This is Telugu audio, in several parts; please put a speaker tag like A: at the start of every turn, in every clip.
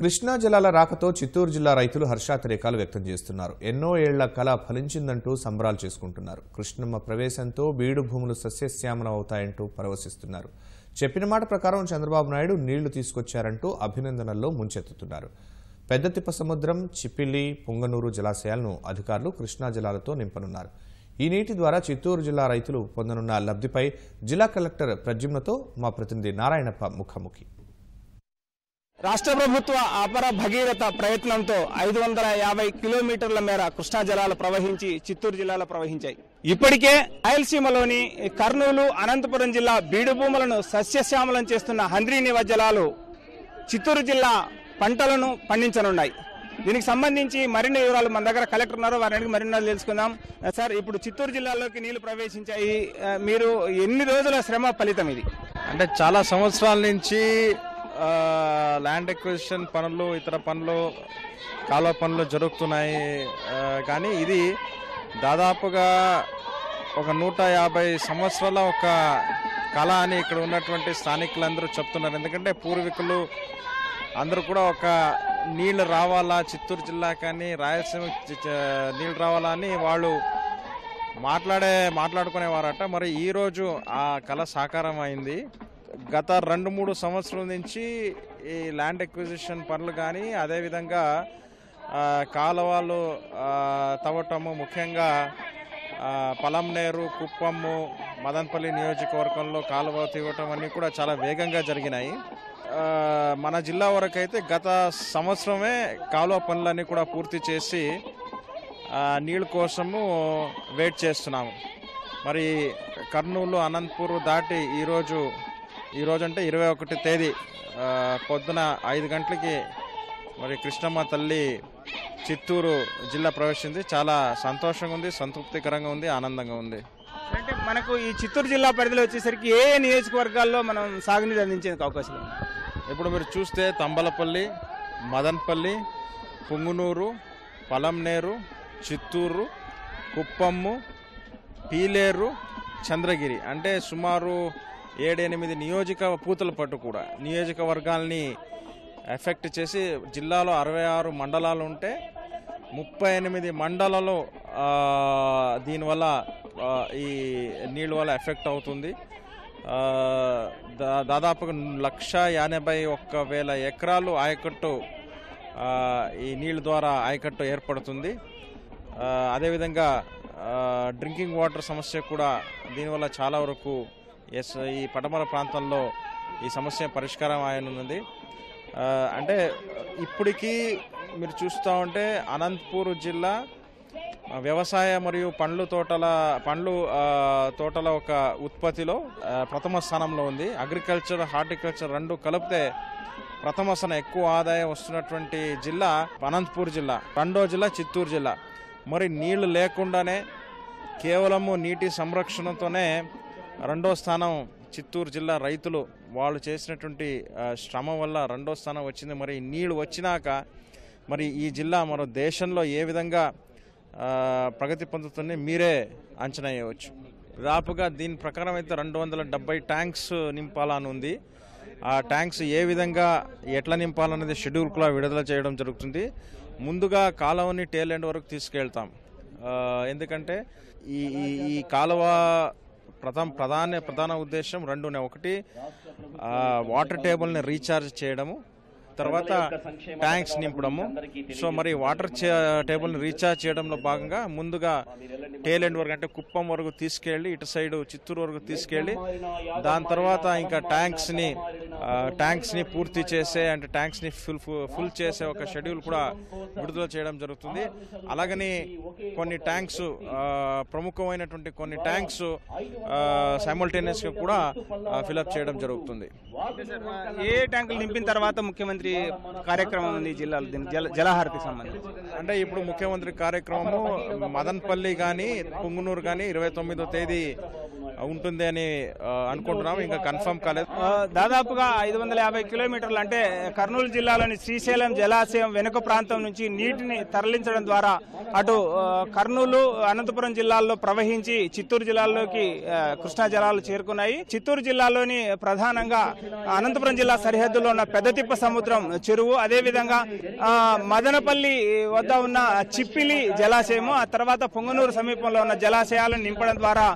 A: కృష్ణా జలాల రాకతో చిత్తూరు జిల్లా రైతులు హర్షాతిరేకాలు వ్యక్తం చేస్తున్నారు. ఎన్నో ఏళ్ల కల ఫలించిందంటూ సంబరాలు చేసుకుంటున్నారు. కృష్ణమ్మ ప్రవేశంతో బీడు భూములు సస్యశ్యామలం అవుతాయంటూ పరవశిస్తున్నారు. చెప్పిన మాట ప్రకారం చంద్రబాబు నాయుడు నీళ్లు తీసుకొచ్చారంటూ అభినందనల్లో ముంచెత్తుతున్నారు. పెద్దతిప్ప సముద్రం, చిప్పిలి, పొంగనూరు జలాశయాలను అధికారులు కృష్ణా జలాలతో నింపనున్నారు. ఈ నీటి ద్వారా చిత్తూరు జిల్లా రైతులు పొందనున్న లబ్ధిపై జిల్లా కలెక్టర్ ప్రద్యుమ్నతో మా ప్రతినిధి నారాయణప్ప ముఖాముఖి.
B: రాష్ట్ర ప్రభుత్వ అపర భగీరథ ప్రయత్నంతో 550 కిలోమీటర్ల మేర కృష్ణా జలాలు ప్రవహించి చిత్తూరు జిల్లాలో ప్రవహించాయి. ఇప్పటికే రాయలసీమలోని కర్నూలు, అనంతపురం జిల్లా బీడు భూములను సస్యశ్యామలం చేస్తున్న హంద్రీనివా జలాలు చిత్తూరు జిల్లా పంటలను పండించనున్నాయి. దీనికి సంబంధించి మరిన్ని వివరాలు మన దగ్గర కలెక్టర్ ఉన్నారు, వారిని మరిన్ని వివరాలు తెలుసుకుందాం. సార్, ఇప్పుడు చిత్తూరు జిల్లాలోకి నీళ్లు ప్రవేశించాయి. మీరు ఎన్ని రోజుల శ్రమ ఫలితం ఇది?
C: అంటే చాలా సంవత్సరాల నుంచి ల్యాండ్ ఎక్విజిషన్ పనులు, ఇతర పనులు, కాలువ పనులు జరుగుతున్నాయి. కానీ ఇది దాదాపుగా ఒక 150 సంవత్సరాల ఒక కళ అని ఇక్కడ ఉన్నటువంటి స్థానికులందరూ చెప్తున్నారు. ఎందుకంటే పూర్వీకులు అందరూ కూడా ఒక నీళ్లు రావాలా, చిత్తూరు జిల్లా కానీ రాయలసీమ నీళ్లు రావాలా అని వాళ్ళు మాట్లాడుకునేవారట. మరి ఈరోజు ఆ కళ సాకారం అయింది. గత 2-3 సంవత్సరాల నుంచి ఈ ల్యాండ్ ఎక్విజిషన్ పనులు కానీ, అదేవిధంగా కాలువలు తవ్వటము, ముఖ్యంగా పలంనేరు, కుప్పము, మదనపల్లి నియోజకవర్గంలో కాలువ తీవటం అన్నీ కూడా చాలా వేగంగా జరిగినాయి. మన జిల్లా వరకు అయితే గత సంవత్సరమే కాలువ పనులన్నీ కూడా పూర్తి చేసి నీళ్ళ కోసము వెయిట్ చేస్తున్నాము. మరి కర్నూలు, అనంతపూర్ దాటి ఈరోజు అంటే 21 తేదీ పొద్దున 5 గంటలకి మరి కృష్ణమ్మ తల్లి చిత్తూరు జిల్లా ప్రవేశించింది. చాలా సంతోషంగా ఉంది, సంతృప్తికరంగా ఉంది, ఆనందంగా ఉంది.
B: అంటే మనకు ఈ చిత్తూరు జిల్లా పరిధిలో వచ్చేసరికి ఏ నియోజకవర్గాల్లో మనం సాగునీరు అందించేందుకు అవకాశం ఉంది?
C: ఇప్పుడు మీరు చూస్తే తంబలపల్లి, మదనపల్లి, పుంగునూరు, పలంనేరు, చిత్తూరు, కుప్పము, పీలేరు, చంద్రగిరి అంటే సుమారు 7-8 పూతలపట్టు కూడా నియోజకవర్గాల్ని ఎఫెక్ట్ చేసి జిల్లాలో 66 మండలాలు ఉంటే 38 మండలాలు దీనివల్ల ఈ నీళ్ళ వల్ల ఎఫెక్ట్ అవుతుంది. దాదాపుగా 1,81,000 ఎకరాలు ఆయకట్టు ఈ నీళ్ళ ద్వారా ఆయకట్టు ఏర్పడుతుంది. అదేవిధంగా డ్రింకింగ్ వాటర్ సమస్య కూడా దీనివల్ల చాలా వరకు ఈ పడమర ప్రాంతంలో ఈ సమస్య పరిష్కారం అయినది. అంటే ఇప్పటికీ మీరు చూస్తూ ఉంటే అనంతపూర్ జిల్లా వ్యవసాయ మరియు పండ్ల తోటల ఒక ఉత్పత్తిలో ప్రథమ స్థానంలో ఉంది. అగ్రికల్చర్, హార్టికల్చర్ రెండు కలిపితే ప్రథమ స్థానం ఎక్కువ ఆదాయం వస్తున్నటువంటి జిల్లా అనంతపూర్ జిల్లా. రెండో జిల్లా చిత్తూరు జిల్లా. మరి నీళ్లు లేకుండానే కేవలము నీటి సంరక్షణతోనే రెండో స్థానం చిత్తూరు జిల్లా రైతులు వాళ్ళు చేసినటువంటి శ్రమ వల్ల రెండో స్థానం వచ్చింది. మరి నీళ్లు వచ్చినాక మరి ఈ జిల్లా మరో దేశంలో ఏ విధంగా ప్రగతి పొందుతుంది మీరే అంచనా వేయవచ్చు. దాదాపుగా దీని ప్రకారం అయితే 270 ట్యాంక్స్ నింపాలని ఉంది. ఆ ట్యాంక్స్ ఏ విధంగా ఎట్లా నింపాలనేది షెడ్యూల్ కూడా విడుదల చేయడం జరుగుతుంది. ముందుగా కాలువని టేల్ ఎండ్ వరకు తీసుకెళ్తాం. ఎందుకంటే ఈ కాలువ ప్రధాన ఉద్దేశం 2. ఒకటి వాటర్ టేబుల్ని రీఛార్జ్ చేయడము, తర్వాత ట్యాంక్స్ నింపడము. సో మరి వాటర్ టేబుల్ని రీఛార్జ్ చేయడంలో భాగంగా ముందుగా టేల్ ఎండ్ వరకు అంటే కుప్పం వరకు తీసుకెళ్ళి ఇటు సైడ్ చిత్తూరు వరకు తీసుకెళ్ళి దాని తర్వాత ఇంకా ట్యాంక్స్ని పూర్తి చేసే అంటే ట్యాంక్స్ని ఫుల్ చేసే ఒక షెడ్యూల్ కూడా విడుదల చేయడం జరుగుతుంది. అలాగని కొన్ని ట్యాంక్స్ ప్రముఖమైనటువంటి కొన్ని ట్యాంక్స్ సైమల్టేనియస్గా కూడా ఫిల్అప్ చేయడం జరుగుతుంది.
B: ఏ ట్యాంకులు నింపిన తర్వాత ముఖ్యమంత్రి కార్యక్రమం ఉంది జిల్లాలో జలహారతికి సంబంధించి?
C: అంటే ఇప్పుడు ముఖ్యమంత్రి కార్యక్రమము మదనపల్లి కానీ పుంగునూరు కానీ 29వ తేదీ ఉంటుంది అని అనుకుంటున్నాం. ఇంకా కన్ఫర్మ్ కాలేదు.
B: దాదాపుగా 550 కిలోమీటర్లు అంటే కర్నూలు జిల్లాలోని శ్రీశైలం జలాశయం వెనుక ప్రాంతం నుంచి నీటిని తరలించడం ద్వారా అటు కర్నూలు అనంతపురం జిల్లాల్లో ప్రవహించి చిత్తూరు జిల్లాలోకి కృష్ణా జలాలు చేరుకున్నాయి. చిత్తూరు జిల్లాలోని ప్రధానంగా అనంతపురం జిల్లా సరిహద్దులో ఉన్న పెద్దతిప్ప సముద్రం చెరువు, అదేవిధంగా మదనపల్లి వద్ద ఉన్న చిప్పిలి జలాశయము, ఆ తర్వాత పొంగనూరు సమీపంలో ఉన్న జలాశయాలను నింపడం ద్వారా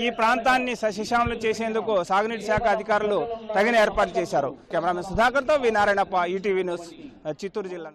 B: ఈ ప్రాంతాన్ని సస్యశ్యామలం చేసేందుకు సాగునీటి శాఖ అధికారులు తగిన ఏర్పాటు చేశారు. కెమెరామెన్ సుధాకర్తో వి నారాయణప్ప, ఈటీవీ న్యూస్, చిత్తూరు జిల్లా.